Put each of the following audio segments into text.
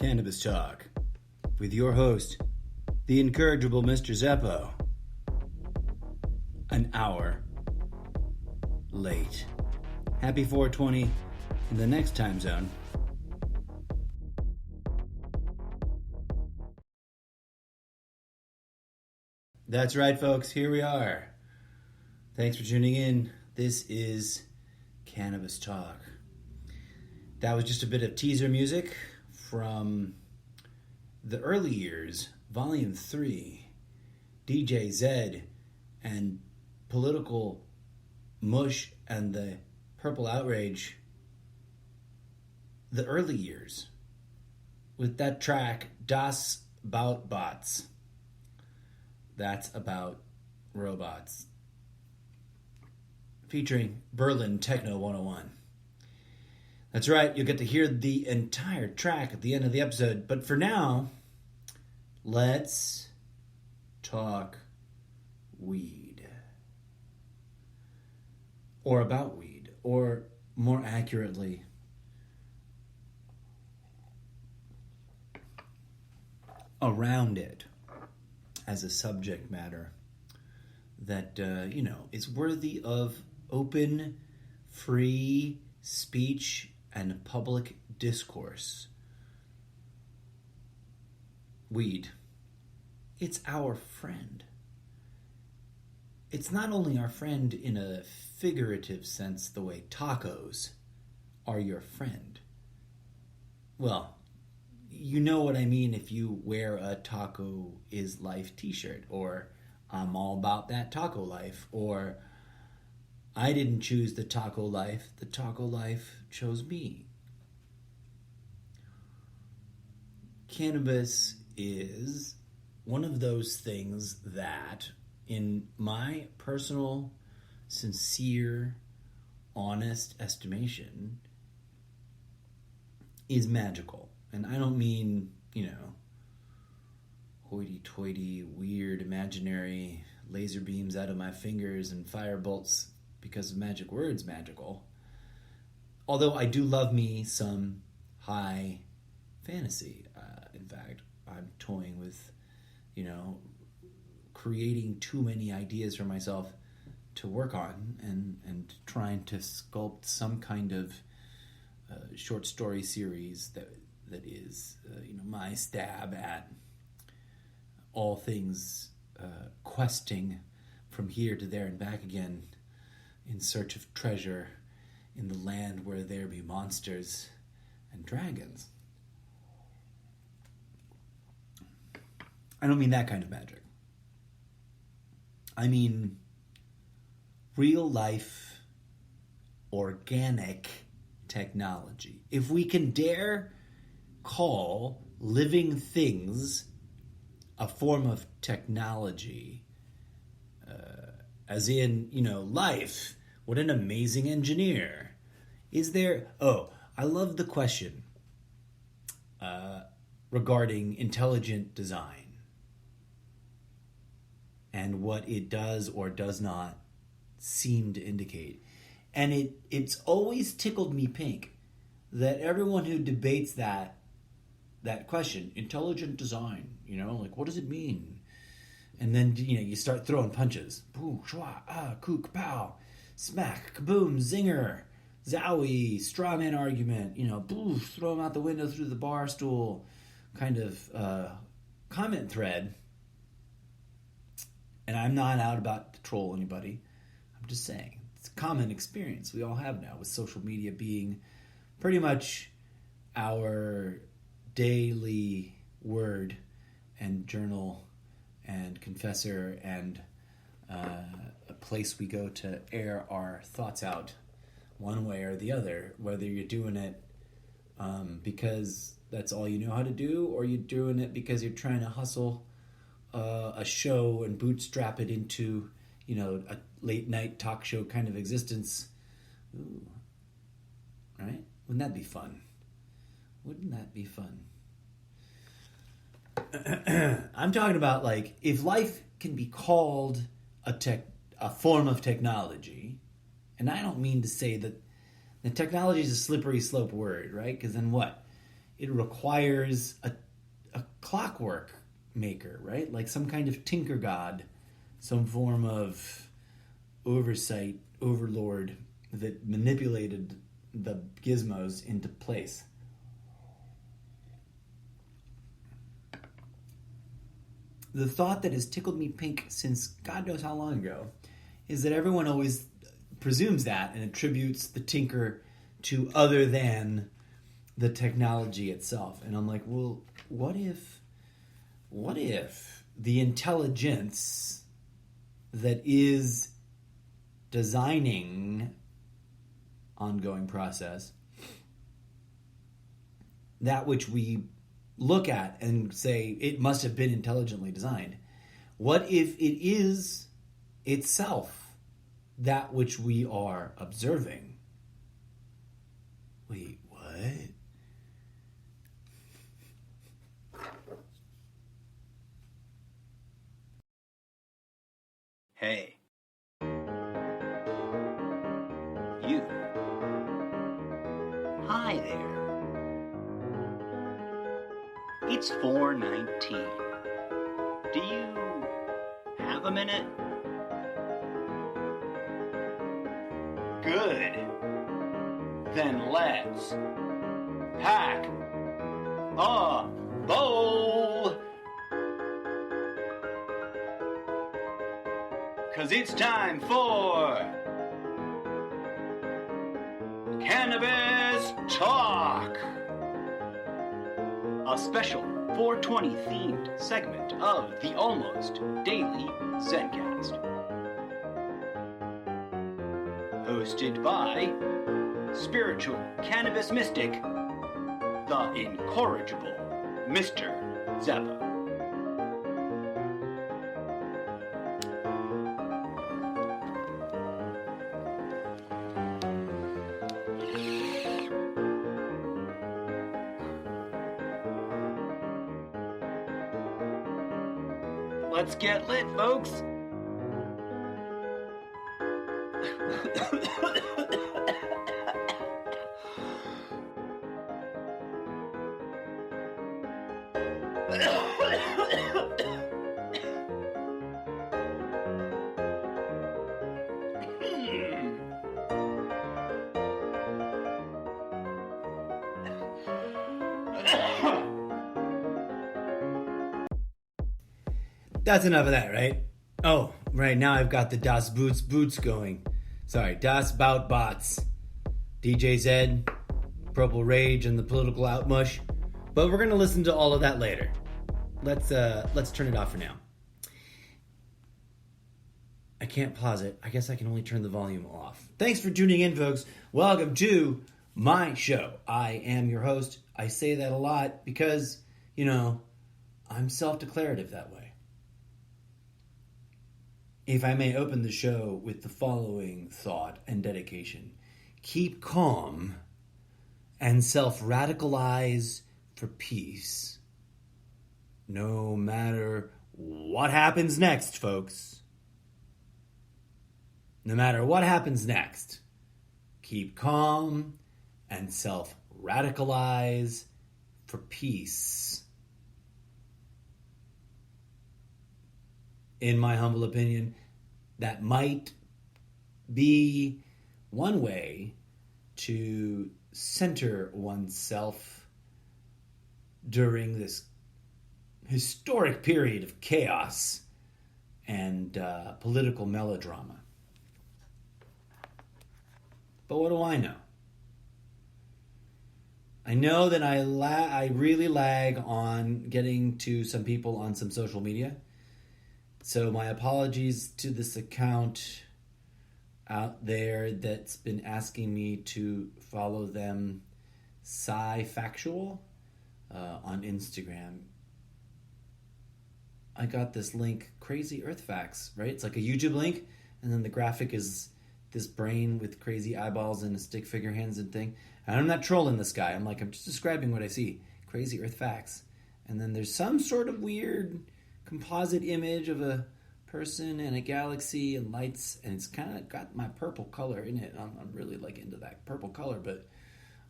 Cannabis Talk with your host, the incorrigible Mr. Zeppo. An hour late. Happy 420 in the next time zone. That's right, folks. Here we are. Thanks for tuning in. This is Cannabis Talk. That was just a bit of teaser music from the early years, Volume 3, DJ Zed and Political Mush and the Purple Outrage. The early years with that track, Das Baut Bots. That's about robots. Featuring Berlin Techno 101. That's right, you'll get to hear the entire track at the end of the episode. But for now, let's talk weed. Or about weed. Or more accurately, around it as a subject matter that, is worthy of open, free speech and public discourse. Weed. It's our friend. It's not only our friend in a figurative sense, the way tacos are your friend. Well, you know what I mean if you wear a Taco is Life t-shirt, or I'm all about that taco life, or I didn't choose the taco life chose me. Cannabis is one of those things that, in my personal, sincere, honest estimation, is magical. And I don't mean, hoity-toity, weird, imaginary laser beams out of my fingers and fire bolts because of magic words magical. Although I do love me some high fantasy. In fact, I'm toying with, creating too many ideas for myself to work on and trying to sculpt some kind of short story series that is, my stab at all things questing from here to there and back again in search of treasure in the land where there be monsters and dragons. I don't mean that kind of magic. I mean real life, organic technology. If we can dare call living things a form of technology, as in, life. What an amazing engineer. Is there... Oh, I love the question regarding intelligent design and what it does or does not seem to indicate. And it's always tickled me pink that everyone who debates that question, intelligent design, what does it mean? And then, you start throwing punches. Boo, shwa, ah, kook, pow, smack, kaboom, zinger, zowie, straw man argument, boo, throw them out the window through the bar stool kind of comment thread. And I'm not out about to troll anybody. I'm just saying, it's a common experience we all have now with social media being pretty much our daily word and journal and confessor and a place we go to air our thoughts out one way or the other, whether you're doing it because that's all you know how to do, or you're doing it because you're trying to hustle a show and bootstrap it into, a late night talk show kind of existence. Ooh. Right? Wouldn't that be fun? Wouldn't that be fun? I'm talking about, if life can be called a form of technology, and I don't mean to say that the technology is a slippery slope word, right? Because then what? it requires a clockwork maker, right? Like some kind of tinker god, some form of oversight, overlord that manipulated the gizmos into place. The thought that has tickled me pink since God knows how long ago is that everyone always presumes that and attributes the tinker to other than the technology itself. And I'm like, well, what if the intelligence that is designing ongoing process, that which we look at and say it must have been intelligently designed, what if it is itself that which we are observing? Wait, what? Hey. You. Hi there. It's 4:19. Do you have a minute? Good. Then let's pack a bowl. 'Cause it's time for Cannabis Talk, a special 420 themed segment of the Almost Daily Zencast, hosted by spiritual cannabis mystic, the incorrigible Mr. Zappa. Let's get lit, folks. That's enough of that, right? Oh, right now I've got the Das Boots going. Sorry, Das Bout Bots. DJ Zed, Purple Rage, and the political outmush. But we're gonna listen to all of that later. Let's turn it off for now. I can't pause it. I guess I can only turn the volume off. Thanks for tuning in, folks. Welcome to my show. I am your host. I say that a lot because, I'm self-declarative that way. If I may open the show with the following thought and dedication. Keep calm and self-radicalize for peace. No matter what happens next, folks. No matter what happens next, keep calm and self-radicalize for peace. In my humble opinion, that might be one way to center oneself during this historic period of chaos and political melodrama. But what do I know? I know that I really lag on getting to some people on some social media. So my apologies to this account out there that's been asking me to follow them, Sci-Factual, on Instagram. I got this link, Crazy Earth Facts, right? It's like a YouTube link, and then the graphic is this brain with crazy eyeballs and a stick figure hands and thing. And I'm not trolling this guy. I'm just describing what I see. Crazy Earth Facts. And then there's some sort of weird composite image of a person and a galaxy and lights, and it's kind of got my purple color in it. I'm really into that purple color, but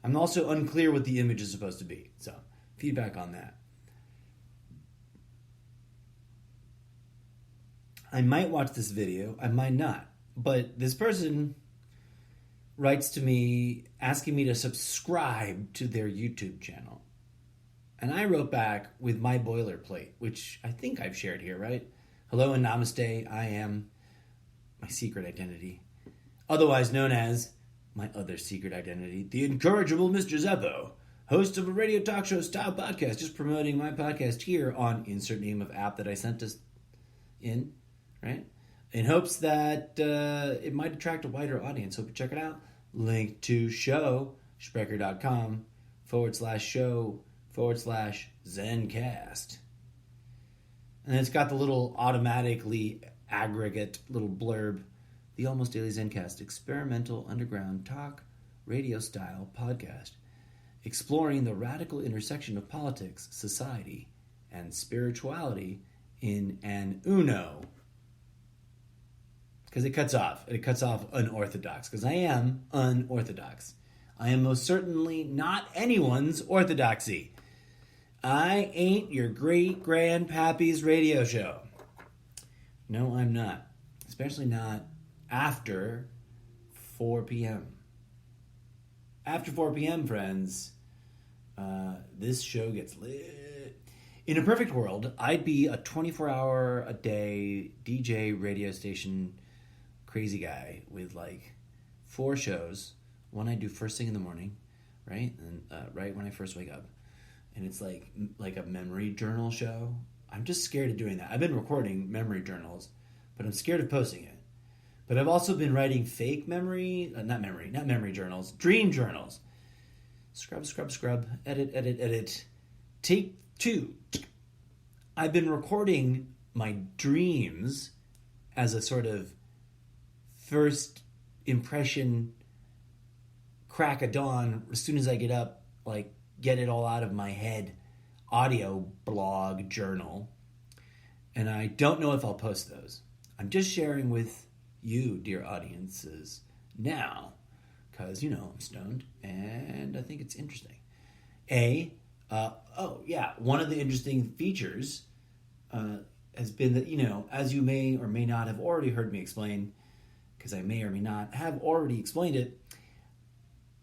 I'm also unclear what the image is supposed to be. So, feedback on that. I might watch this video, I might not. But this person writes to me asking me to subscribe to their YouTube channel. And I wrote back with my boilerplate, which I think I've shared here, right? Hello and namaste, I am my secret identity. Otherwise known as my other secret identity, the incorrigible Mr. Zeppo, host of a radio talk show style podcast, just promoting my podcast here on insert name of app that I sent us in, right? In hopes that it might attract a wider audience. Hope you check it out. Link to show, sprecher.com/show/Zencast. And it's got the little automatically aggregate little blurb. The Almost Daily Zencast, experimental underground talk radio style podcast, exploring the radical intersection of politics, society, and spirituality in an Uno. Because it cuts off unorthodox. Because I am unorthodox. I am most certainly not anyone's orthodoxy. I ain't your great grandpappy's radio show. No, I'm not. Especially not after 4 p.m. After 4 p.m., friends, this show gets lit. In a perfect world, I'd be a 24-hour-a-day DJ radio station crazy guy with like 4 shows. One I do first thing in the morning, right? And right when I first wake up. And it's like a memory journal show. I'm just scared of doing that. I've been recording memory journals, but I'm scared of posting it. But I've also been writing fake memory, not memory journals, dream journals. Scrub, edit. Take 2. I've been recording my dreams as a sort of first impression crack of dawn. As soon as I get up, like get it all out of my head, audio blog journal. And I don't know if I'll post those. I'm just sharing with you, dear audiences, now, because, I'm stoned, and I think it's interesting. One of the interesting features has been that, as you may or may not have already heard me explain, because I may or may not have already explained it,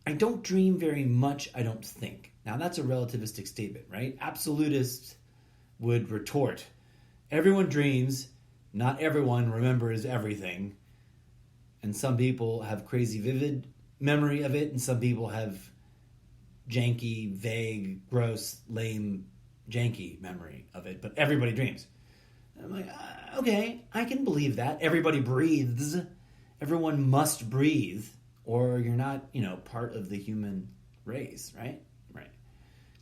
I don't dream very much, I don't think. Now, that's a relativistic statement, right? Absolutists would retort, everyone dreams, not everyone remembers everything. And some people have crazy vivid memory of it, and some people have janky, vague, gross, lame, janky memory of it. But everybody dreams. And I'm like, okay, I can believe that. Everybody breathes. Everyone must breathe, or you're not, part of the human race, right? Right.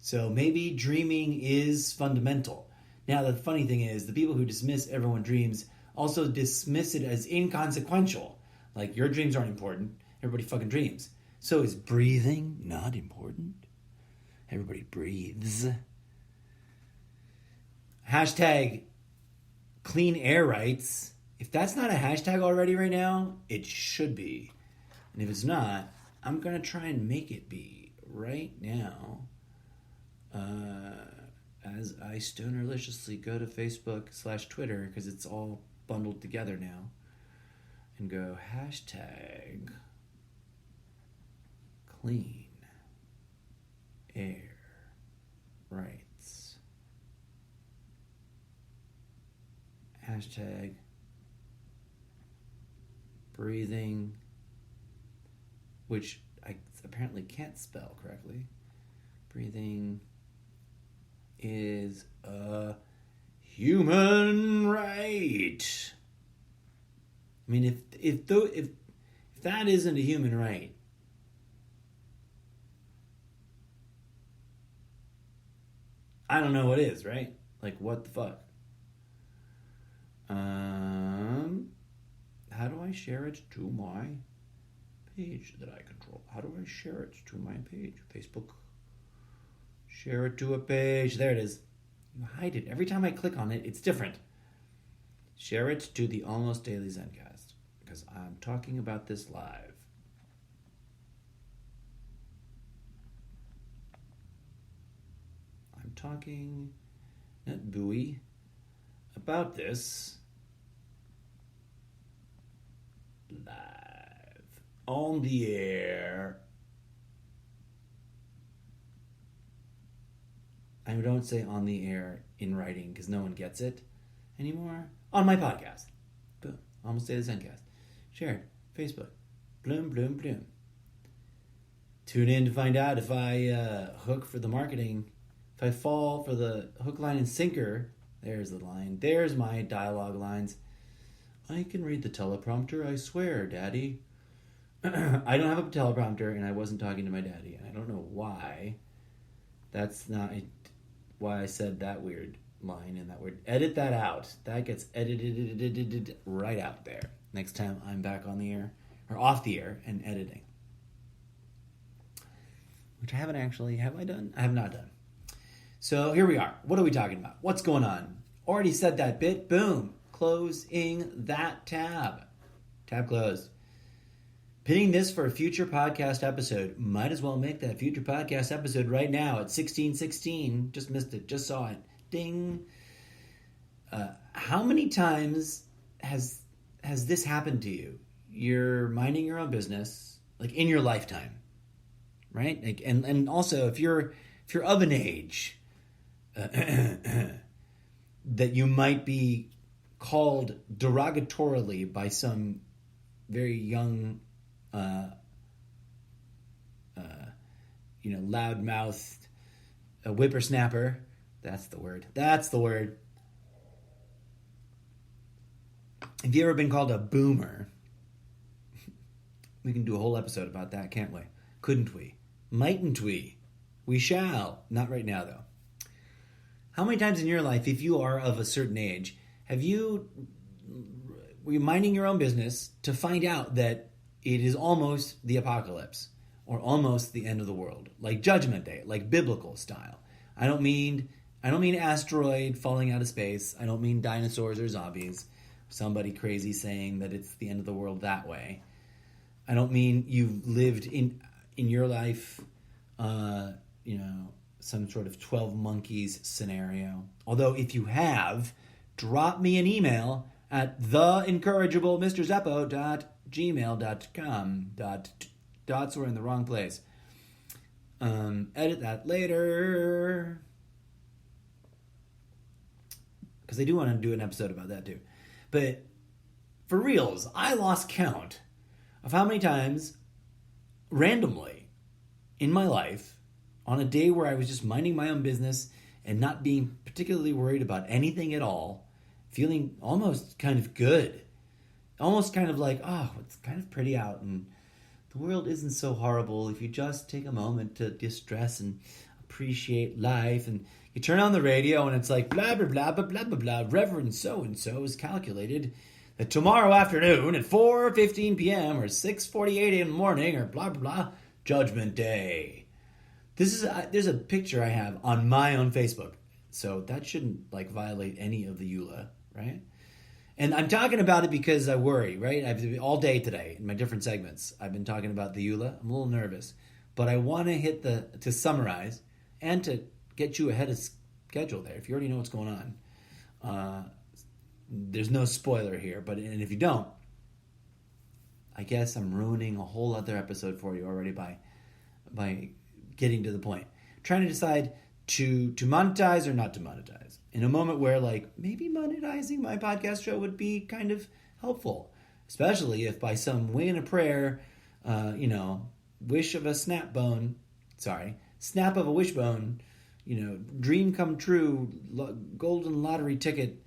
So maybe dreaming is fundamental. Now, the funny thing is, the people who dismiss everyone dreams also dismiss it as inconsequential. Like, your dreams aren't important. Everybody fucking dreams. So is breathing not important? Everybody breathes. Hashtag clean air rights. If that's not a hashtag already right now, it should be. And if it's not, I'm going to try and make it be right now. As I stonerliciously go to Facebook/Twitter, because it's all bundled together now. And go hashtag clean air rights. Hashtag breathing, which I apparently can't spell correctly. Breathing is a human right. I mean, if that isn't a human right, I don't know what is, right? Like, what the fuck? How do I share it to my page that I control? How do I share it to my page? Facebook. Share it to a page. There it is. You hide it. Every time I click on it, it's different. Share it to the Almost Daily Zencast, because I'm talking about this live. talking, not buoy, about this live on the air. I don't say on the air in writing because no one gets it anymore. On my podcast. Boom. Almost say the Zencast. Shared. Facebook. Bloom, bloom, bloom. Tune in to find out if I hook for the marketing. If I fall for the hook, line, and sinker. There's the line. There's my dialogue lines. I can read the teleprompter, I swear, Daddy. I don't have a teleprompter, and I wasn't talking to my daddy. And I don't know why. That's not why I said that weird line and that word. Edit that out. That gets edited right out there. Next time I'm back on the air, or off the air, and editing. Which I haven't actually, have I done? I have not done. So here we are. What are we talking about? What's going on? Already said that bit. Boom. Closing that tab. Tab closed. Pitting this for a future podcast episode. Might as well make that future podcast episode right now at 1616. Just missed it. Just saw it. Ding. How many times has this happened to you? You're minding your own business, like in your lifetime, right? Like, and also if you're of an age that you might be called derogatorily by some very young, loud-mouthed whippersnapper. That's the word. Have you ever been called a boomer? We can do a whole episode about that, can't we? Couldn't we? Mightn't we? We shall. Not right now, though. How many times in your life, if you are of a certain age, were you minding your own business to find out that it is almost the apocalypse or almost the end of the world, like Judgment Day, like biblical style? I don't mean asteroid falling out of space. I don't mean dinosaurs or zombies. Somebody crazy saying that it's the end of the world that way. I don't mean you've lived in your life, some sort of 12 monkeys scenario. Although if you have, drop me an email at theincorrigiblemrzeppo.gmail.com. Dots were in the wrong place. Edit that later. Because I do want to do an episode about that too. But for reals, I lost count of how many times randomly in my life, on a day where I was just minding my own business and not being particularly worried about anything at all, feeling almost kind of good. Almost kind of like, oh, it's kind of pretty out and the world isn't so horrible if you just take a moment to distress and appreciate life. And you turn on the radio and it's like, blah, blah, blah, blah, blah, blah, blah. Reverend so-and-so is calculated that tomorrow afternoon at 4:15 p.m. or 6:48 in the morning or blah, blah, blah, Judgment Day. There's a picture I have on my own Facebook. So that shouldn't violate any of the EULA, right? And I'm talking about it because I worry, right? All day today in my different segments, I've been talking about the EULA. I'm a little nervous, but I want to summarize and to get you ahead of schedule there. If you already know what's going on, there's no spoiler here. And if you don't, I guess I'm ruining a whole other episode for you already by getting to the point. Trying to decide to monetize or not to monetize. In a moment where maybe monetizing my podcast show would be kind of helpful. Especially if by some wing and a prayer, wish of a snap of a wishbone, dream come true, golden lottery ticket,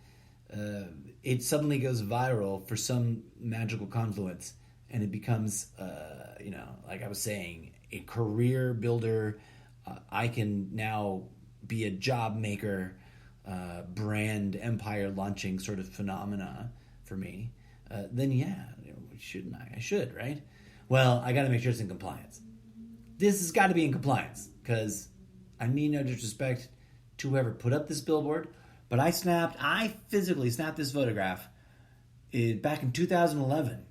it suddenly goes viral for some magical confluence and it becomes, like I was saying, a career builder. I can now be a job maker, brand empire launching sort of phenomena for me. Then shouldn't I? I should, right? Well, I got to make sure it's in compliance. This has got to be in compliance because I mean no disrespect to whoever put up this billboard, but I physically snapped this photograph back in 2011.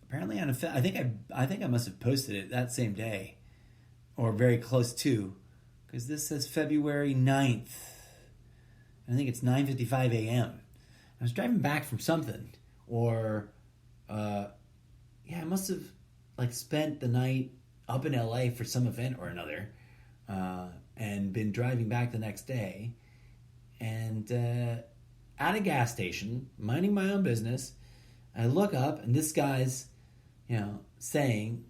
Apparently, I think I must have posted it that same day, or very close to, because this says February 9th. I think it's 9:55 a.m. I was driving back from something, or I must have spent the night up in LA for some event or another, and been driving back the next day, and at a gas station, minding my own business, I look up and this guy's, saying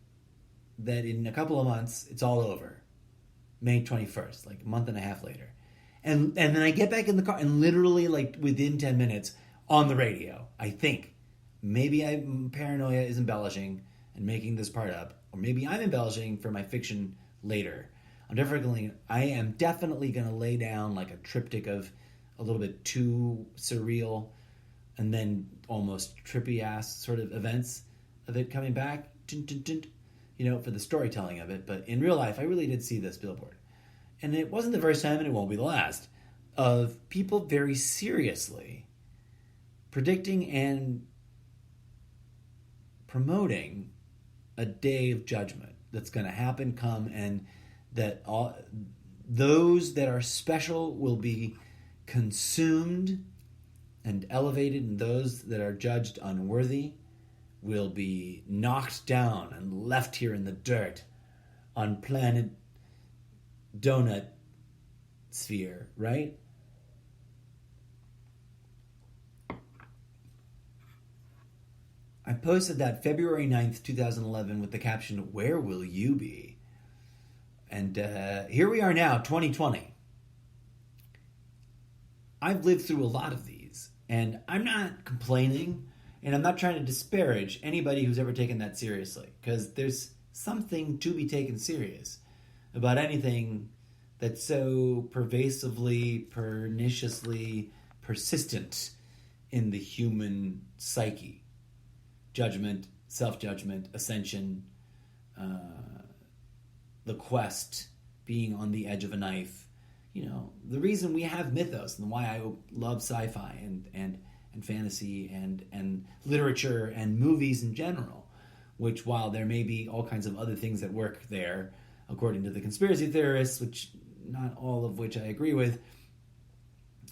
that in a couple of months it's all over, May 21st, a month and a half later. And then I get back in the car and literally within 10 minutes on the radio, I think maybe paranoia is embellishing and making this part up, or maybe I'm embellishing for my fiction later. I am definitely going to lay down a triptych of a little bit too surreal and then almost trippy ass sort of events of it coming back, for the storytelling of it. But in real life, I really did see this billboard. And it wasn't the first time, and it won't be the last, of people very seriously predicting and promoting a day of judgment that's going to happen, and that all those that are special will be consumed and elevated, and those that are judged unworthy will be knocked down and left here in the dirt on planet donut sphere, right? I posted that February 9th, 2011 with the caption, "Where will you be?" And here we are now, 2020. I've lived through a lot of these, and I'm not complaining, and I'm not trying to disparage anybody who's ever taken that seriously, because there's something to be taken serious about anything that's so pervasively, perniciously persistent in the human psyche. Judgment, self-judgment, ascension, the quest, being on the edge of a knife. The reason we have mythos and why I love sci-fi and fantasy and literature and movies in general, which, while there may be all kinds of other things that work there, according to the conspiracy theorists, which not all of which I agree with,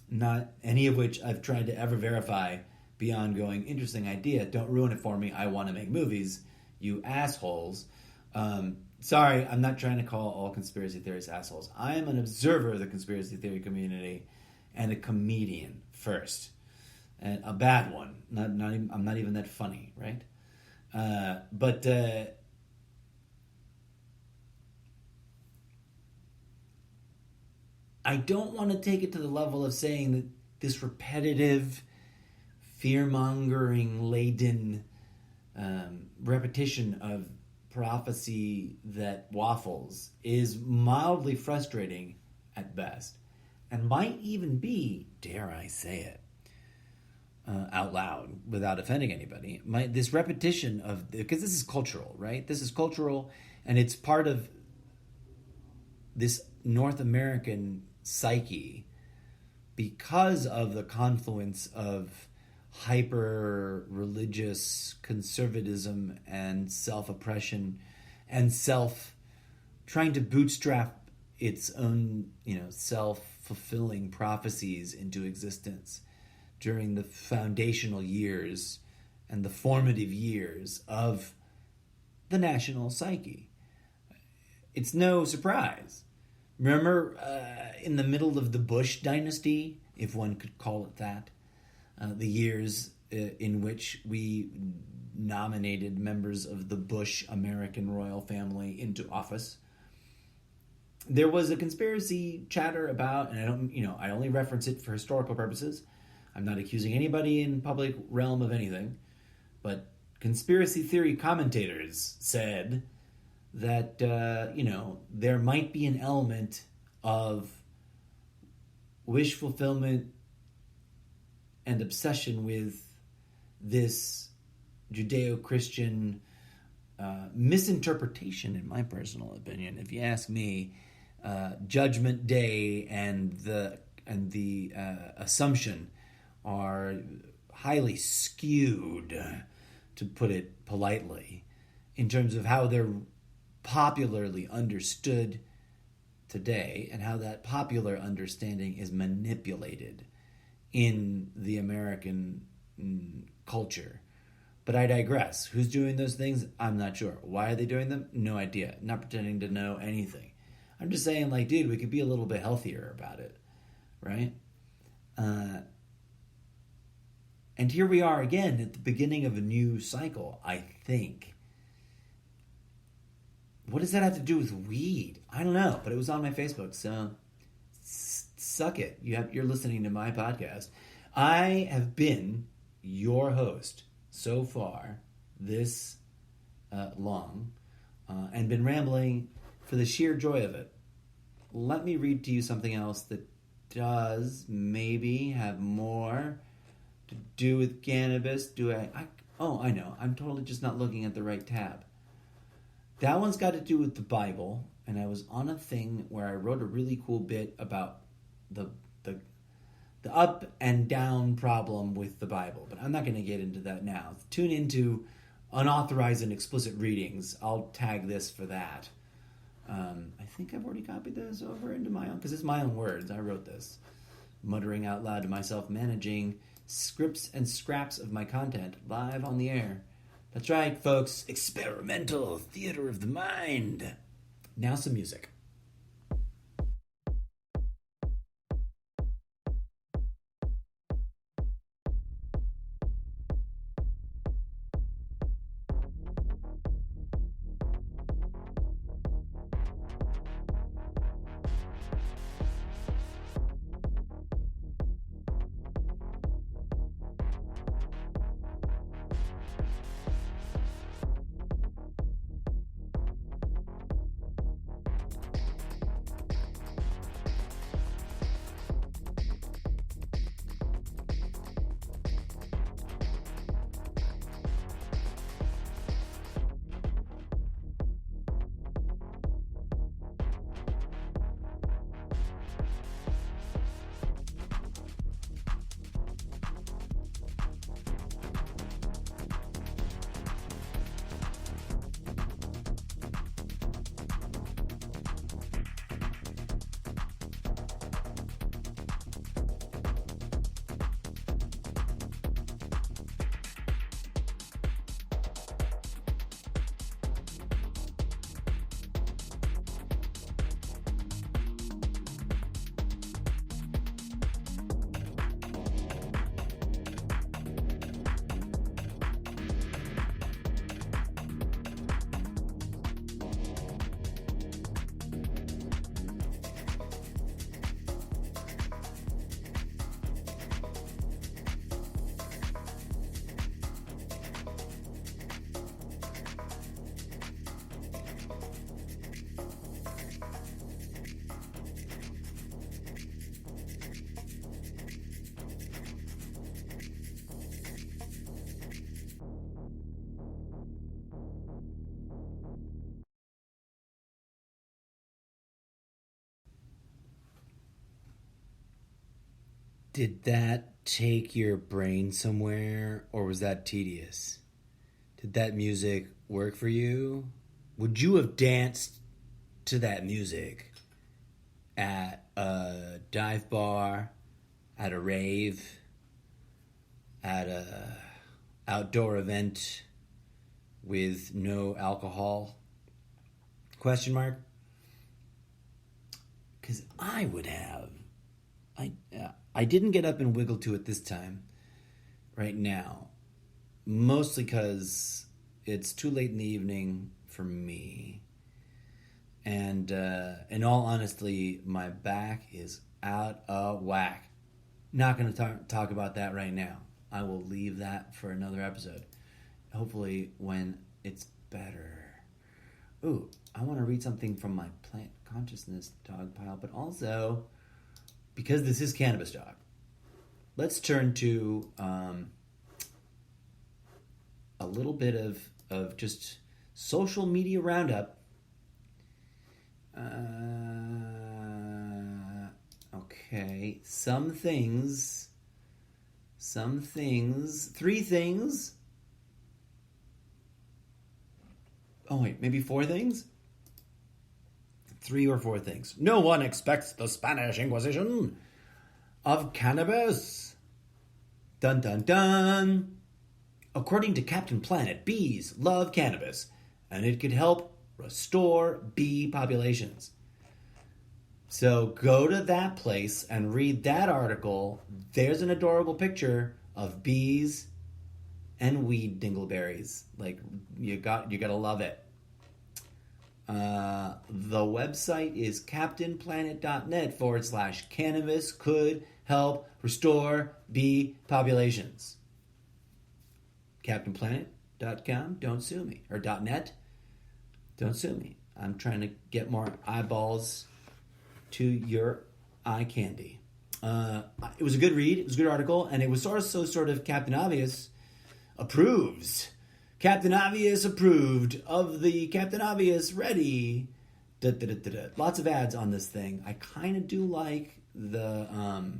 not any of which I've tried to ever verify beyond going, interesting idea, don't ruin it for me, I want to make movies, you assholes. Sorry, I'm not trying to call all conspiracy theorists assholes. I am an observer of the conspiracy theory community and a comedian first. And a bad one. I'm not even that funny, right? But I don't want to take it to the level of saying that this repetitive, fear-mongering, laden repetition of prophecy that waffles is mildly frustrating at best, and might even be, dare I say it, out loud without offending anybody, this repetition of, because this is cultural, right? This is cultural, and it's part of this North American psyche because of the confluence of hyper-religious conservatism and self-oppression and trying to bootstrap its own, self-fulfilling prophecies into existence during the foundational years and the formative years of the national psyche. It's no surprise. Remember, in the middle of the Bush dynasty, if one could call it that, the years in which we nominated members of the Bush American royal family into office, there was a conspiracy chatter about, and I only reference it for historical purposes. I'm not accusing anybody in public realm of anything, but conspiracy theory commentators said that, there might be an element of wish fulfillment and obsession with this Judeo-Christian misinterpretation, in my personal opinion, if you ask me, Judgment Day and the Assumption are highly skewed, to put it politely, in terms of how they're popularly understood today and how that popular understanding is manipulated in the American culture. But I digress. Who's doing those things? I'm not sure. Why are they doing them? No idea. Not pretending to know anything. I'm just saying, like, dude, we could be a little bit healthier about it, right? And here we are again at the beginning of a new cycle, I think. What does that have to do with weed? I don't know, but it was on my Facebook, so suck it. You're listening to my podcast. I have been your host so far this long and been rambling for the sheer joy of it. Let me read to you something else that does maybe have more to do with cannabis. I know. I'm totally just not looking at the right tab. That one's got to do with the Bible, and I was on a thing where I wrote a really cool bit about the up and down problem with the Bible, but I'm not going to get into that now. Tune into unauthorized and explicit readings. I'll tag this for that. I think I've already copied this over into my own, because it's my own words. I wrote this, muttering out loud to myself, managing scripts and scraps of my content live on the air. That's right, folks. Experimental theater of the mind. Now some music. Did that take your brain somewhere, or was that tedious? Did that music work for you? Would you have danced to that music at a dive bar, at a rave, at a outdoor event with no alcohol? Question mark? Because I would have. I didn't get up and wiggle to it this time, right now, mostly because it's too late in the evening for me, and in all honesty, my back is out of whack. Not going to talk about that right now. I will leave that for another episode, hopefully when it's better. Ooh, I want to read something from my plant consciousness dog pile, but also, because this is Cannabis Dog, let's turn to a little bit of just social media roundup. Okay, three things. Oh wait, maybe four things? 3 or 4 things. No one expects the Spanish Inquisition of cannabis. Dun dun dun. According to Captain Planet, bees love cannabis, and it could help restore bee populations. So go to that place and read that article. There's an adorable picture of bees and weed dingleberries. Like, you gotta love it. The website is captainplanet.net/cannabis could help restore bee populations. CaptainPlanet.com, don't sue me. Or .net, don't sue me. I'm trying to get more eyeballs to your eye candy. It was a good read. It was a good article. And it was sort of Captain Obvious approves. Captain Obvious approved of the Captain Obvious ready. Lots of ads on this thing. I kind of do like the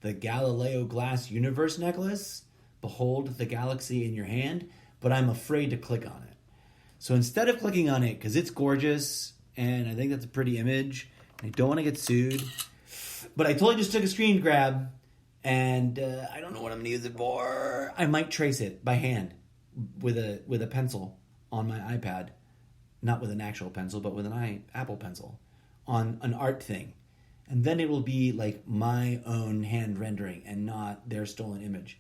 Galileo Glass Universe necklace. Behold the galaxy in your hand. But I'm afraid to click on it. So instead of clicking on it, because it's gorgeous, and I think that's a pretty image, I don't want to get sued. But I totally just took a screen grab, and I don't know what I'm going to use it for. I might trace it by hand with a pencil on my iPad. Not with an actual pencil, but with an Apple pencil on an art thing. And then it will be like my own hand rendering and not their stolen image.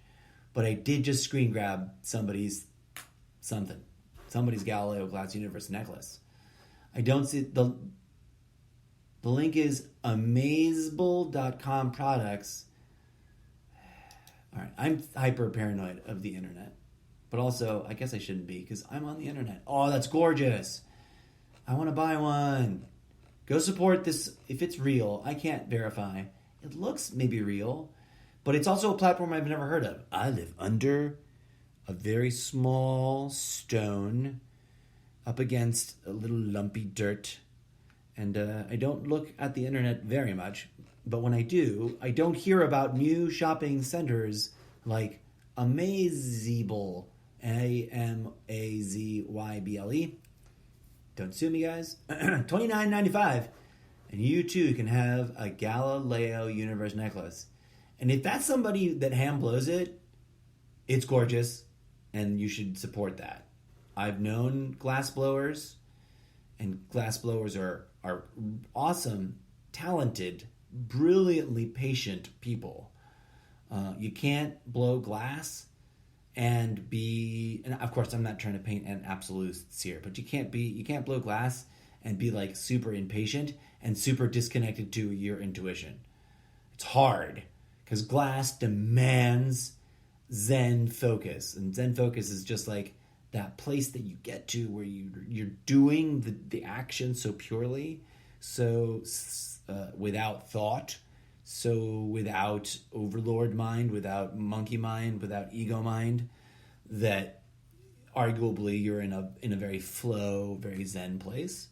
But I did just screen grab somebody's Galileo Glass Universe necklace. I don't see the link is amazable.com products. All right, I'm hyper paranoid of the internet. But also, I guess I shouldn't be because I'm on the internet. Oh, that's gorgeous. I want to buy one. Go support this. If it's real, I can't verify. It looks maybe real, but it's also a platform I've never heard of. I live under a very small stone up against a little lumpy dirt. And I don't look at the internet very much. But when I do, I don't hear about new shopping centers like Amazable. AMAZYBLE. Don't sue me, guys. $29.95. And you too can have a Galileo Universe necklace. And if that's somebody that hand blows it, it's gorgeous. And you should support that. I've known glass blowers. And glass blowers are awesome, talented, brilliantly patient people. You can't blow glass and of course I'm not trying to paint an absolutes here, but you can't blow glass and be like super impatient and super disconnected to your intuition. It's hard because glass demands Zen focus, and Zen focus is just like that place that you get to where you're doing the action so purely, so without thought, so without overlord mind, without monkey mind, without ego mind, that arguably you're in a very flow, very Zen place.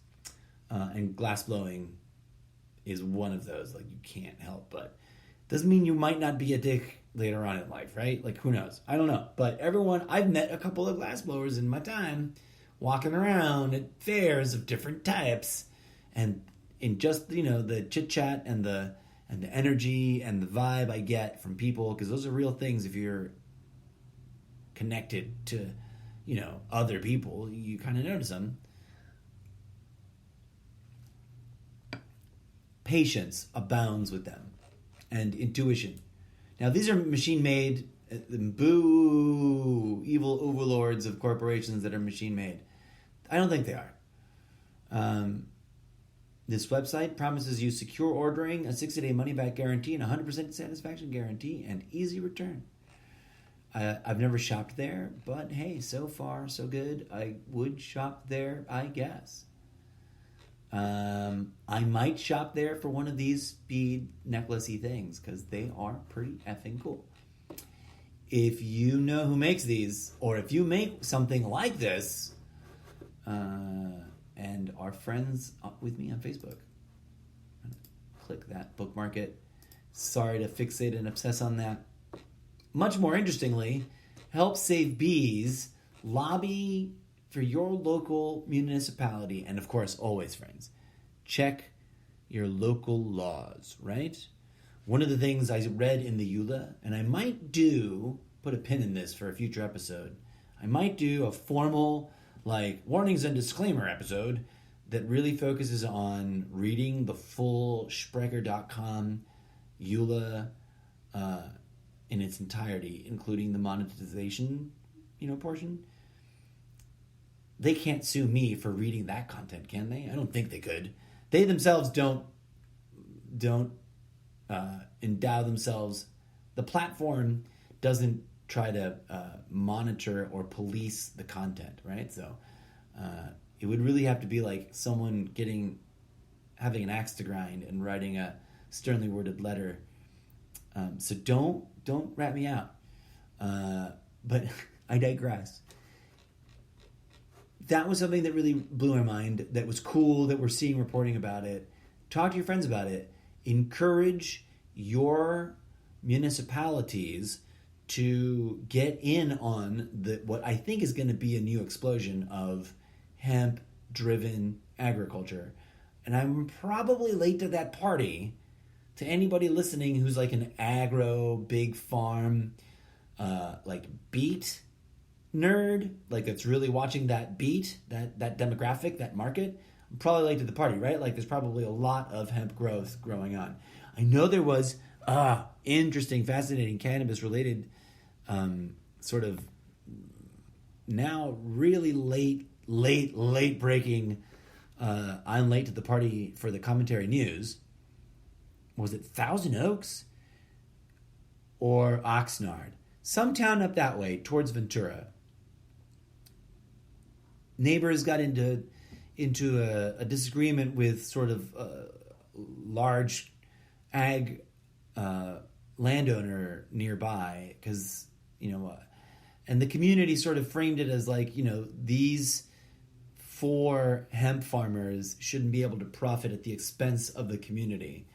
And glass blowing is one of those. Like, you can't help but. Doesn't mean you might not be a dick later on in life, right? Like, who knows? I don't know. But I've met a couple of glass blowers in my time, walking around at fairs of different types, and in just, the chit chat and the energy and the vibe I get from people, because those are real things. If you're connected to, other people, you kind of notice them. Patience abounds with them, and intuition. Now, these are machine-made. Boo! Evil overlords of corporations that are machine-made. I don't think they are. This website promises you secure ordering, a 60-day money-back guarantee, and 100% satisfaction guarantee, and easy return. I've never shopped there, but hey, so far, so good. I would shop there, I guess. I might shop there for one of these bead necklace-y things, because they are pretty effing cool. If you know who makes these, or if you make something like this, and are friends with me on Facebook, click that, bookmark it. Sorry to fixate and obsess on that. Much more interestingly, help save bees, lobby for your local municipality, and of course, always, friends, check your local laws, right? One of the things I read in the EULA, and I might put a pin in this for a future episode, I might do a formal, like, warnings and disclaimer episode that really focuses on reading the full Sprecher.com EULA in its entirety, including the monetization, portion. They can't sue me for reading that content, can they? I don't think they could. They themselves don't endow themselves. The platform doesn't try to monitor or police the content, right? So it would really have to be like someone having an axe to grind and writing a sternly worded letter. So don't rat me out. But I digress. That was something that really blew my mind, that was cool, that we're seeing reporting about it. Talk to your friends about it. Encourage your municipalities to get in on what I think is going to be a new explosion of hemp-driven agriculture. And I'm probably late to that party. To anybody listening who's like an agro, big farm, like beet nerd, like that's really watching that beat, that demographic, that market, I'm probably late to the party, right? Like there's probably a lot of hemp growth growing on. I know there was interesting, fascinating cannabis-related sort of now really late breaking, I'm late to the party for the commentary news. Was it Thousand Oaks or Oxnard? Some town up that way towards Ventura. Neighbors got into a disagreement with sort of large ag landowner nearby because, and the community sort of framed it as like, these 4 hemp farmers shouldn't be able to profit at the expense of the community.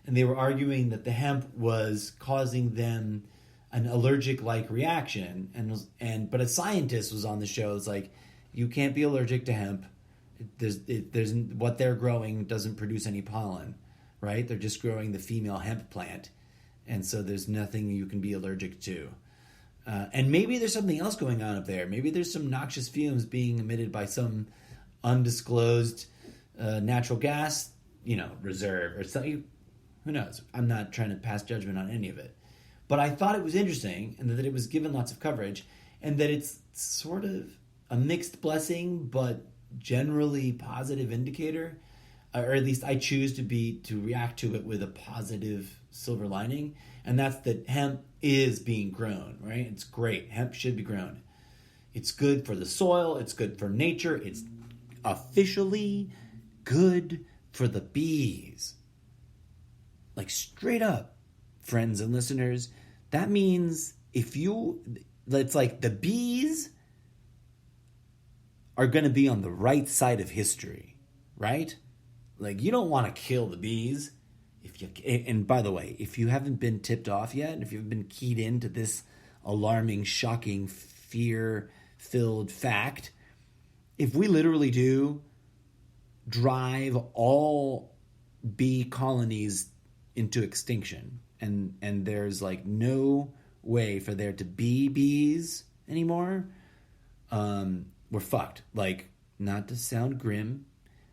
And they were arguing that the hemp was causing them an allergic-like reaction, but a scientist was on the show. It's like, you can't be allergic to hemp. There's what they're growing doesn't produce any pollen, right? They're just growing the female hemp plant, and so there's nothing you can be allergic to. And maybe there's something else going on up there. Maybe there's some noxious fumes being emitted by some undisclosed natural gas, reserve or something. Who knows? I'm not trying to pass judgment on any of it. But I thought it was interesting, and that it was given lots of coverage, and that it's sort of a mixed blessing, but generally positive indicator, or at least I choose to react to it with a positive silver lining, and that's that hemp is being grown, right? It's great. Hemp should be grown. It's good for the soil. It's good for nature. It's officially good for the bees. Like straight up, friends and listeners, that means it's like the bees are going to be on the right side of history, right? Like you don't want to kill the bees. And by the way, if you haven't been tipped off yet, if you've been keyed into this alarming, shocking, fear-filled fact, if we literally do drive all bee colonies into extinction, and there's like no way for there to be bees anymore, we're fucked. Like, not to sound grim,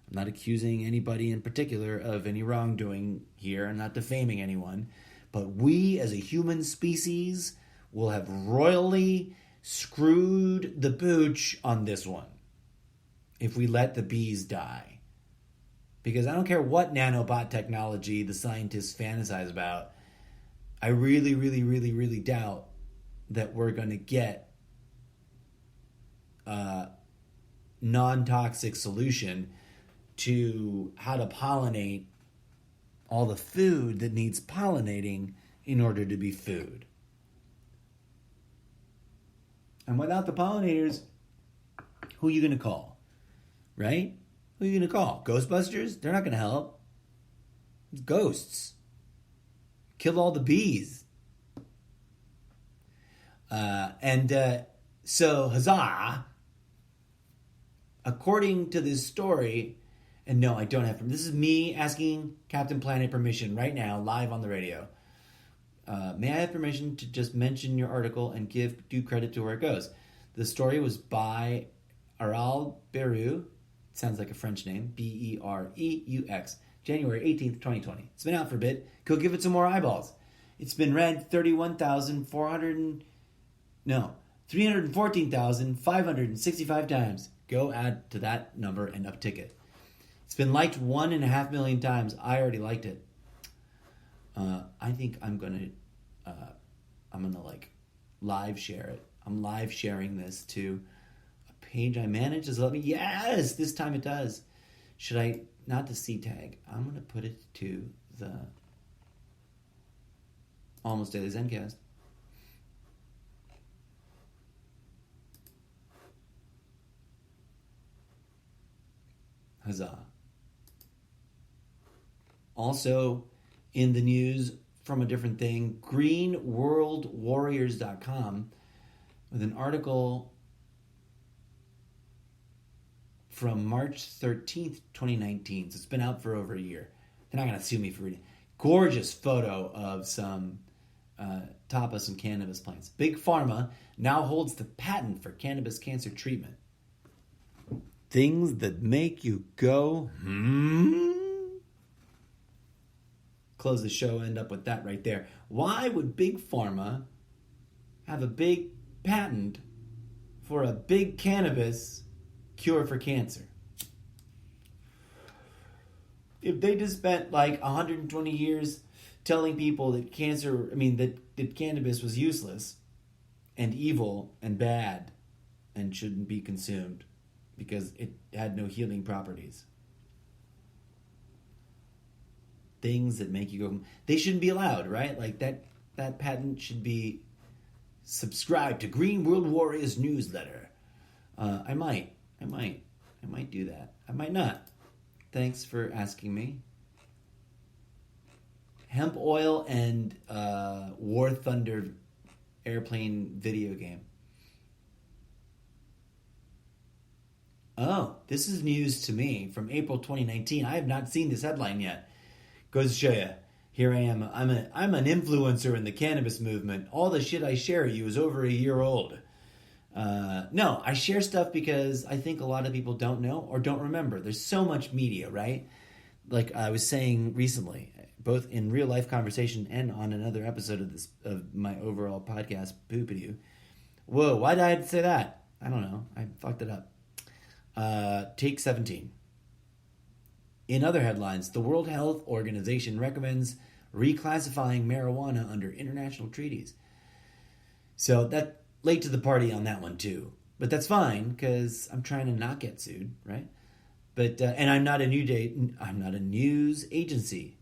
I'm not accusing anybody in particular of any wrongdoing here. I'm not defaming anyone, but we as a human species will have royally screwed the pooch on this one if we let the bees die. Because I don't care what nanobot technology the scientists fantasize about, I really, really, really, really doubt that we're going to get a non-toxic solution to how to pollinate all the food that needs pollinating in order to be food. And without the pollinators, who are you going to call? Right? Who are you going to call? Ghostbusters? They're not going to help. It's ghosts. Kill all the bees. So, huzzah! According to this story, And no, I don't have permission. This is me asking Captain Planet permission right now, live on the radio. May I have permission to just mention your article and give due credit to where it goes? The story was by Aral Beru. Sounds like a French name. Bereux. January 18th, 2020. It's been out for a bit. Go give it some more eyeballs. It's been read 314,565 times. Go add to that number and uptick it. It's been liked 1.5 million times. I already liked it. I think I'm gonna like live share it. I'm live sharing this to a page I manage. Does it let me? Yes, this time it does. Should I, not the C tag, I'm gonna put it to the Almost Daily Zencast. Huzzah. Also in the news from a different thing, greenworldwarriors.com with an article from March 13th, 2019. So it's been out for over a year. They're not going to sue me for reading. Gorgeous photo of some top of some cannabis plants. Big Pharma now holds the patent for cannabis cancer treatment. Things that make you go, Close the show, end up with that right there. Why would Big Pharma have a big patent for a big cannabis cure for cancer? If they just spent like 120 years telling people that that cannabis was useless and evil and bad and shouldn't be consumed because it had no healing properties. Things that make you go, they shouldn't be allowed, right? Like that patent should be subscribed to Green World Warriors newsletter. I might do that. I might not. Thanks for asking me. Hemp oil and War Thunder airplane video game. Oh, this is news to me from April 2019. I have not seen this headline yet. Goes to show you. Here I am. I'm an influencer in the cannabis movement. All the shit I share you is over a year old. No, I share stuff because I think a lot of people don't know or don't remember. There's so much media, right? Like I was saying recently, both in real life conversation and on another episode of my overall podcast, Poopity. Whoa, why did I have to say that? I don't know. I fucked it up. Take 17. In other headlines, the World Health Organization recommends reclassifying marijuana under international treaties. So that late to the party on that one too, but that's fine because I'm trying to not get sued, right? But and I'm not a news agency.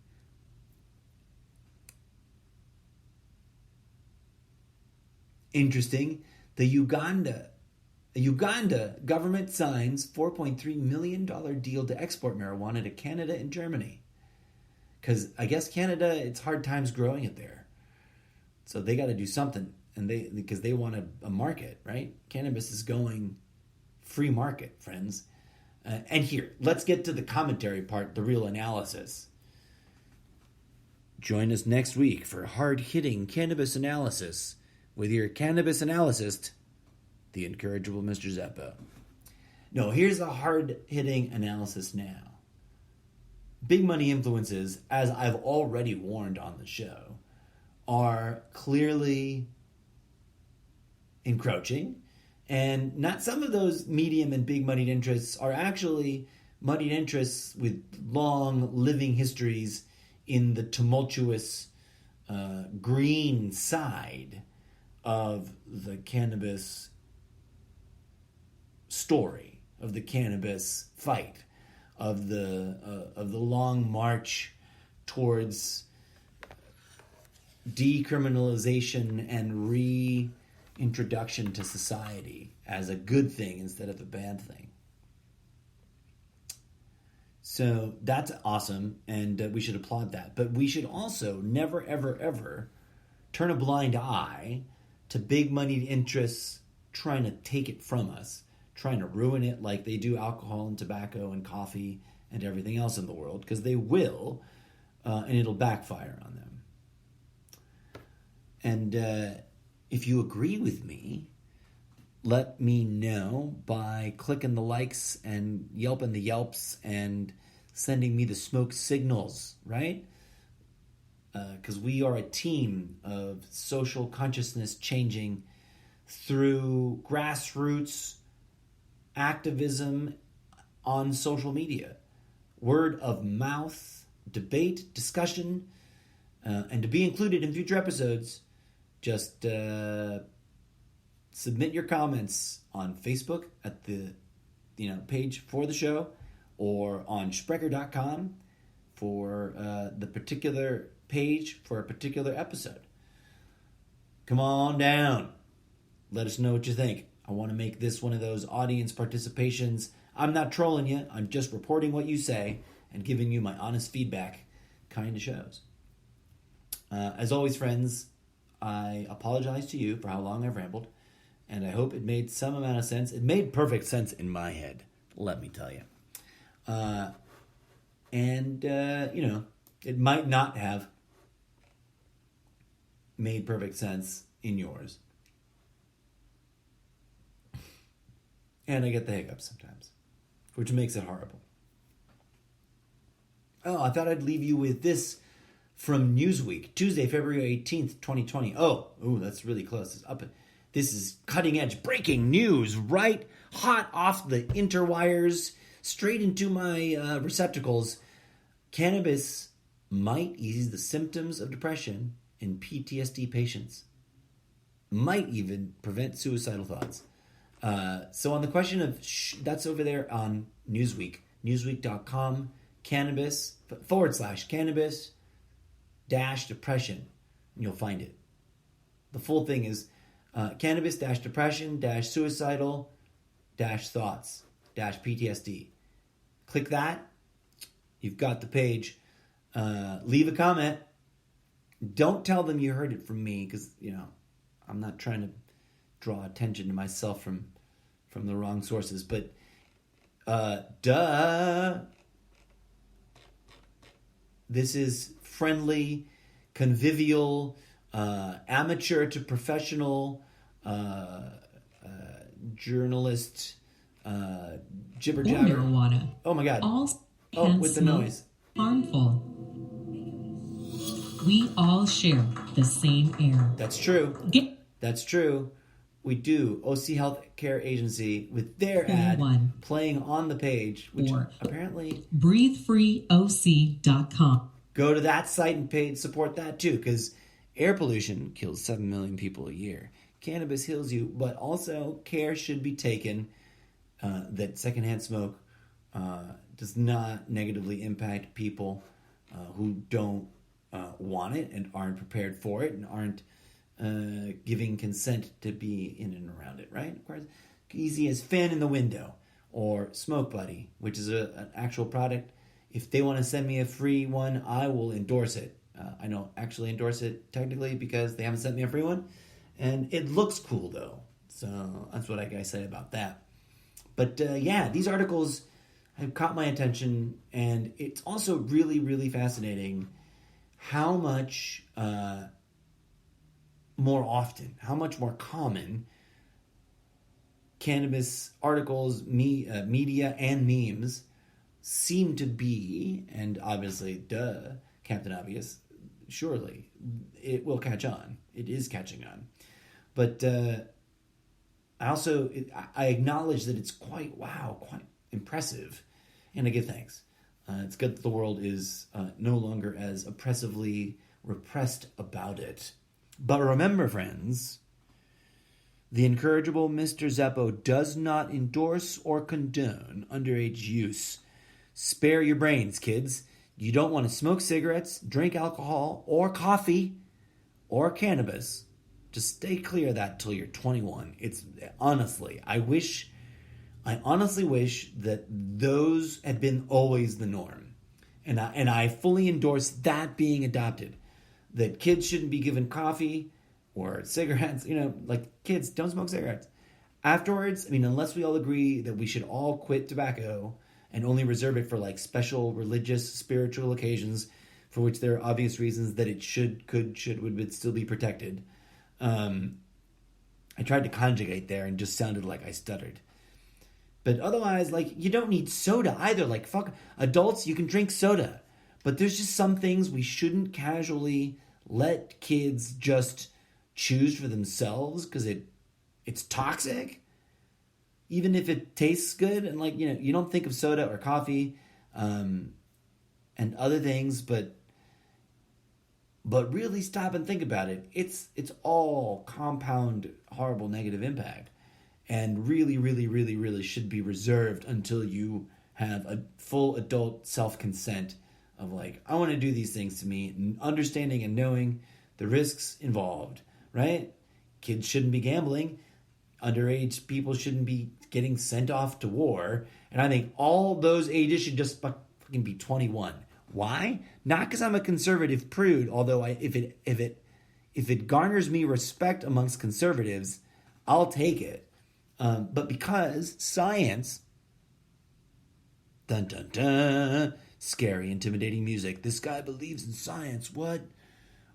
Interesting. The Uganda government signs $4.3 million deal to export marijuana to Canada and Germany. Because I guess Canada, it's hard times growing it there. So they got to do something. Because they want a market, right? Cannabis is going free market, friends. And here, let's get to the commentary part, the real analysis. Join us next week for hard-hitting cannabis analysis with your cannabis analyst, the incorrigible Mr. Zeppo. No, here's a hard-hitting analysis now. Big money influences, as I've already warned on the show, are clearly encroaching. And not some of those medium and big moneyed interests are actually moneyed interests with long living histories in the tumultuous green side of the cannabis story, of the cannabis fight, of the long march towards decriminalization and reintroduction to society as a good thing instead of a bad thing. So that's awesome, and we should applaud that. But we should also never, ever, ever turn a blind eye to big moneyed interests trying to take it from us, trying to ruin it like they do alcohol and tobacco and coffee and everything else in the world, because they will, and it'll backfire on them. And if you agree with me, let me know by clicking the likes and yelping the yelps and sending me the smoke signals, right? Because we are a team of social consciousness changing through grassroots activism on social media. Word of mouth, debate, discussion, and to be included in future episodes, just submit your comments on Facebook at the page for the show, or on Sprecher.com for the particular page for a particular episode. Come on down. Let us know what you think. I want to make this one of those audience participations. I'm not trolling you. I'm just reporting what you say and giving you my honest feedback kind of shows. As always, friends, I apologize to you for how long I've rambled, and I hope it made some amount of sense. It made perfect sense in my head, let me tell you. It might not have made perfect sense in yours. And I get the hiccups sometimes, which makes it horrible. Oh, I thought I'd leave you with this from Newsweek, Tuesday, February 18th, 2020. That's really close. It's up. This is cutting edge breaking news, right? Hot off the interwires, straight into my receptacles. Cannabis might ease the symptoms of depression in PTSD patients. Might even prevent suicidal thoughts. So on the question of, that's over there on Newsweek, newsweek.com, cannabis, /cannabis -depression, and you'll find it. The full thing is cannabis -depression -suicidal -thoughts -PTSD. Click that. You've got the page. Leave a comment. Don't tell them you heard it from me, because I'm not trying to draw attention to myself from the wrong sources. But this is friendly, convivial, amateur to professional journalist jibber jabber. Marijuana. Oh my God! All with the noise. Harmful. We all share the same air. That's true. That's true. We do. OC Healthcare Agency with their ad playing on the page, which apparently breathefreeoc.com. Go to that site and support that too, because air pollution kills 7 million people a year. Cannabis heals you, but also care should be taken that secondhand smoke does not negatively impact people who don't want it and aren't prepared for it and aren't giving consent to be in and around it, right? Of course, easy as fan in the window or Smoke Buddy, which is an actual product. If they want to send me a free one, I will endorse it. I don't actually endorse it technically because they haven't sent me a free one, and it looks cool though. So that's what I gotta say about that. But these articles have caught my attention, and it's also really, really fascinating how much how much more common cannabis articles, media, and memes seem to be, and obviously, Captain Obvious, surely it will catch on. It is catching on. But I acknowledge that it's quite impressive, and I give thanks. It's good that the world is no longer as oppressively repressed about it. But remember, friends, the incorrigible Mr. Zeppo does not endorse or condone underage use. Spare your brains, kids. You don't want to smoke cigarettes, drink alcohol, or coffee, or cannabis. Just stay clear of that till you're 21. It's honestly, I honestly wish that those had been always the norm. And I fully endorse that being adopted. That kids shouldn't be given coffee or cigarettes. Kids, don't smoke cigarettes. Afterwards, unless we all agree that we should all quit tobacco and only reserve it for like special religious, spiritual occasions for which there are obvious reasons that it would still be protected. I tried to conjugate there and just sounded like I stuttered. But otherwise, like, you don't need soda either. Like, fuck, adults, you can drink soda. But there's just some things we shouldn't casually let kids just choose for themselves because it's toxic. Even if it tastes good. And, like, you don't think of soda or coffee and other things, but really stop and think about it. It's all compound horrible negative impact, and really, really, really, really should be reserved until you have a full adult self-consent of like, I want to do these things to me, understanding and knowing the risks involved, right? Kids shouldn't be gambling. Underage people shouldn't be getting sent off to war. And I think all those ages should just fucking be 21. Why? Not because I'm a conservative prude, although if it garners me respect amongst conservatives, I'll take it. But because science, dun dun dun, scary, intimidating music. This guy believes in science. What?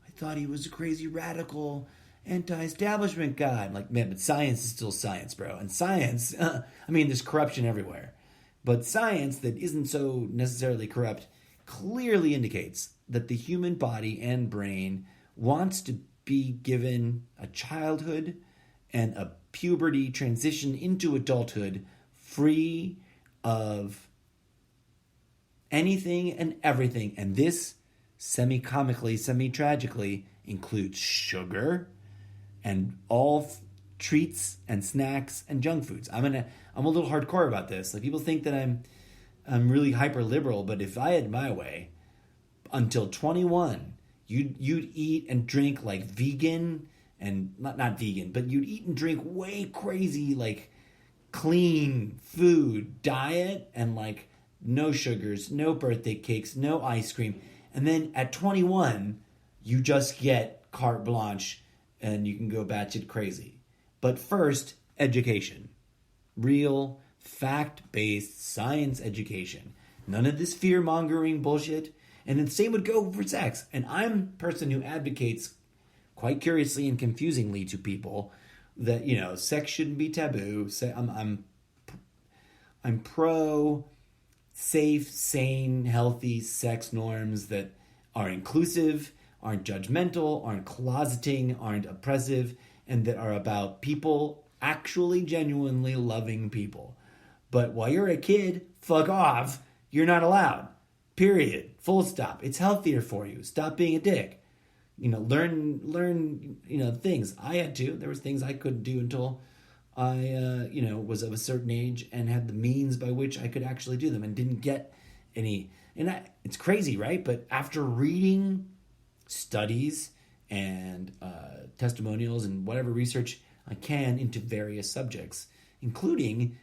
I thought he was a crazy radical anti-establishment guy. I'm like, man, but science is still science, bro. And science, I mean, there's corruption everywhere. But science that isn't so necessarily corrupt clearly indicates that the human body and brain wants to be given a childhood and a puberty transition into adulthood free of anything and everything. And this, semi-comically, semi-tragically, includes sugar and all treats and snacks and junk foods. I'm a little hardcore about this. Like, people think that I'm really hyper liberal, but if I had my way, until 21, you'd eat and drink like vegan, and not vegan, but you'd eat and drink way crazy, like clean food diet, and like no sugars, no birthday cakes, no ice cream. And then at 21, you just get carte blanche and you can go batshit crazy. But first, education. Real, fact-based science education. None of this fear-mongering bullshit. And the same would go for sex. And I'm a person who advocates quite curiously and confusingly to people that, sex shouldn't be taboo. I'm pro safe, sane, healthy sex norms that are inclusive, aren't judgmental, aren't closeting, aren't oppressive, and that are about people actually genuinely loving people. But while you're a kid, fuck off. You're not allowed. Period. Full stop. It's healthier for you. Stop being a dick. Learn things. I had to. There was things I couldn't do until I, was of a certain age and had the means by which I could actually do them and didn't get any. And it's crazy, right? But after reading studies and testimonials and whatever research I can into various subjects, including,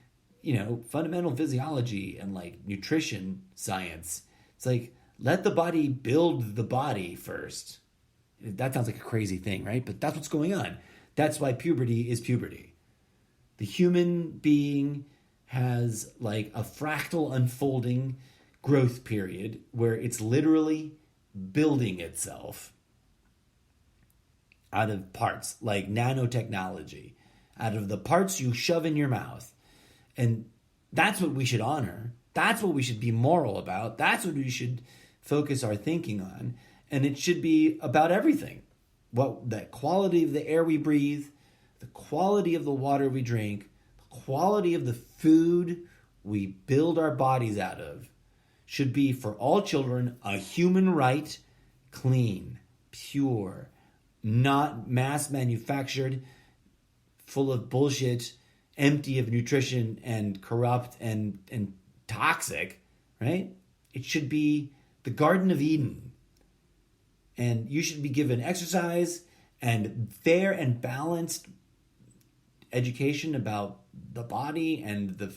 fundamental physiology and like nutrition science, it's like, let the body build the body first. That sounds like a crazy thing, right? But that's what's going on. That's why puberty is puberty. The human being has like a fractal unfolding growth period where it's literally building itself out of parts, like nanotechnology, out of the parts you shove in your mouth. And that's what we should honor. That's what we should be moral about. That's what we should focus our thinking on. And it should be about everything. The quality of the air we breathe, the quality of the water we drink, the quality of the food we build our bodies out of should be for all children a human right, clean, pure, not mass manufactured, full of bullshit, empty of nutrition and corrupt and toxic, right? It should be the Garden of Eden. And you should be given exercise and fair and balanced education about the body and the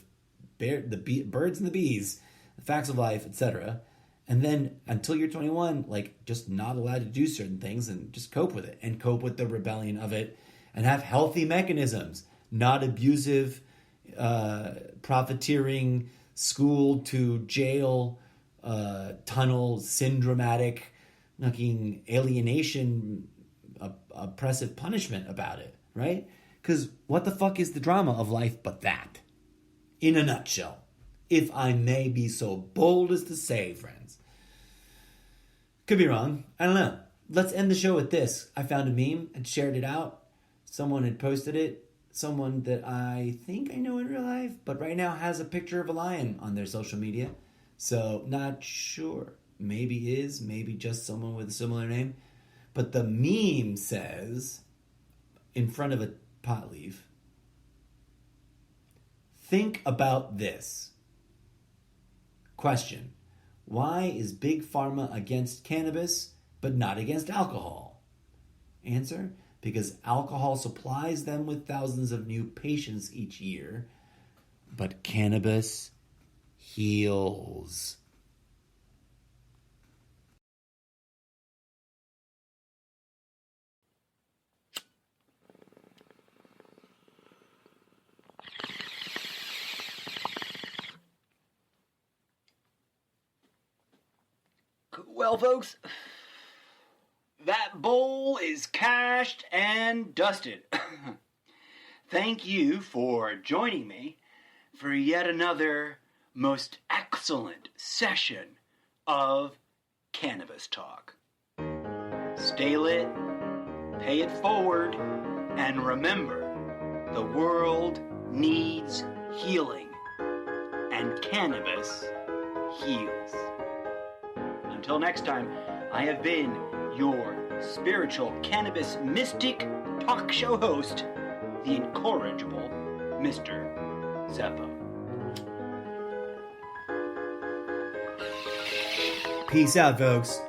birds and the bees, the facts of life, etc. And then until you're 21, like, just not allowed to do certain things and just cope with it and cope with the rebellion of it and have healthy mechanisms, not abusive, profiteering, schooled to jail, tunnel, syndromatic, fucking alienation, oppressive punishment about it, right? Because what the fuck is the drama of life but that? In a nutshell. If I may be so bold as to say, friends. Could be wrong. I don't know. Let's end the show with this. I found a meme and shared it out. Someone had posted it. Someone that I think I know in real life, but right now has a picture of a lion on their social media. So, not sure. Maybe is, maybe just someone with a similar name. But the meme says, in front of a pot leaf, think about this. Question: why is Big Pharma against cannabis but not against alcohol? Answer: because alcohol supplies them with thousands of new patients each year, but cannabis heals. Well, folks, that bowl is cashed and dusted. Thank you for joining me for yet another most excellent session of Cannabis Talk. Stay lit, pay it forward, and remember, the world needs healing, and cannabis heals. Until next time, I have been your spiritual cannabis mystic talk show host, the incorrigible Mr. Zeppo. Peace out, folks.